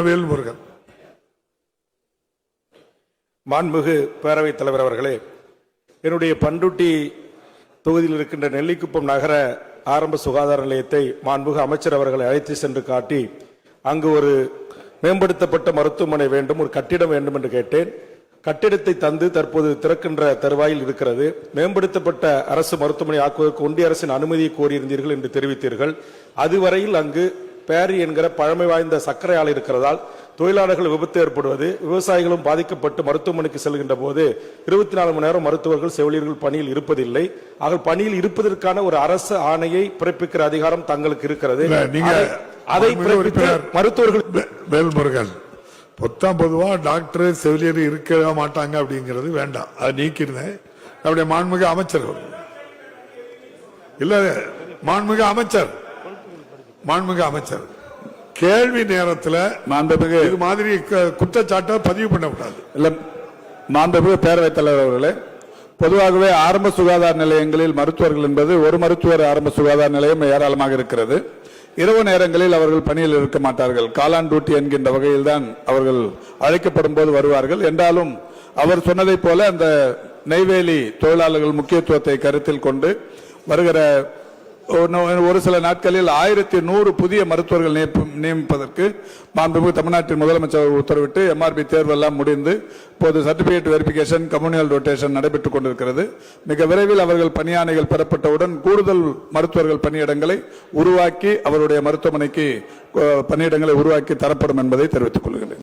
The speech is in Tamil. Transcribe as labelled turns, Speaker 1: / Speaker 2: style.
Speaker 1: வேல்முருகன்.
Speaker 2: மாண்புமிகு பேரவைத் தலைவர் அவர்களே, என்னுடைய பண்ருட்டி தொகுதியில் இருக்கின்ற நெல்லிக்குப்பம் நகர ஆரம்ப சுகாதார நிலையத்தை மாண்புமிகு அமைச்சர் அவர்களை அழைத்து சென்று காட்டி அங்கு ஒரு மேம்படுத்தப்பட்ட மருத்துவமனை வேண்டும், ஒரு கட்டிடம் வேண்டும் என்று கேட்டேன். கட்டிடத்தை தந்து தற்போது திறக்கின்ற தருவாயில் இருக்கிறது. மேம்படுத்தப்பட்ட அரசு மருத்துவமனை ஆக்குவதற்கு ஒன்றிய அரசின் அனுமதியை கோரியிருந்தீர்கள் என்று தெரிவித்தீர்கள். அதுவரையில் அங்கு பேரி என்கிற பழமை வாய்ந்த சர்க்கரை ஆலை இருக்கிறதால் தொழிலாளர்கள் விபத்து ஏற்படுவது, விவசாயிகளும் பாதிக்கப்பட்டு மருத்துவமனைக்கு செல்கின்ற போது 24 மணி நேரம் மருத்துவர்கள் செவிலியர்கள் பணியில் இருப்பதில்லை. ஆக பணியில் இருப்பதற்கான ஒரு அரசு ஆணையை பிறப்பிக்கிற அதிகாரம் தங்களுக்கு இருக்கிறது. அதை மருத்துவர்கள்
Speaker 1: வேல்முருகன் பொதுவா டாக்டர் செவிலியர் இருக்க மாட்டாங்க அப்படிங்கிறது வேண்டாம், அதை நீக்கிருந்தேன். நம்முடைய மாண்புமிகு அமைச்சர் இல்ல, மாண்புமிகு அமைச்சர் கேள்வி நேரத்தில் மாண்புமிகு இது மாதிரி குற்றச்சாட்டை பதிவு பண்ணக்கூடாது.
Speaker 3: இல்ல, மாண்புமிகு பேரவைத் தலைவர் அவர்களே, பொதுவாகவே ஆரம்ப சுகாதார நிலையங்களில் மருத்துவர்கள் என்பது ஒரு மருத்துவர் ஆரம்ப சுகாதார நிலையம் ஏராளமாக இருக்கிறது. இரவு நேரங்களில் அவர்கள் பணியில் இருக்க மாட்டார்கள். காலான் டியூட்டி என்கின்ற வகையில் தான் அவர்கள் அழைக்கப்படும் போது வருவார்கள். என்றாலும் அவர் சொன்னதை போல அந்த நெய்வேலி தொழிலாளர்கள் முக்கியத்துவத்தை கருத்தில் கொண்டு வருகிற ஒரு சில நாட்களில் 1100 புதிய மருத்துவர்கள் நியமிப்பதற்கு மாண்புமிகு தமிழ்நாட்டின் முதலமைச்சர் உத்தரவிட்டு MRB தேர்வெல்லாம் முடிந்து இப்போது சர்டிபிகேட் வெரிபிகேஷன், கம்யூனியல் ரொட்டேஷன் நடைபெற்றுக் கொண்டிருக்கிறது. மிக விரைவில் அவர்கள் பணியாணைகள் பெறப்பட்டவுடன் கூடுதல் மருத்துவர்கள் பணியிடங்களை உருவாக்கி அவருடைய மருத்துவமனைக்கு பணியிடங்களை உருவாக்கி தரப்படும் என்பதை தெரிவித்துக் கொள்கிறேன்.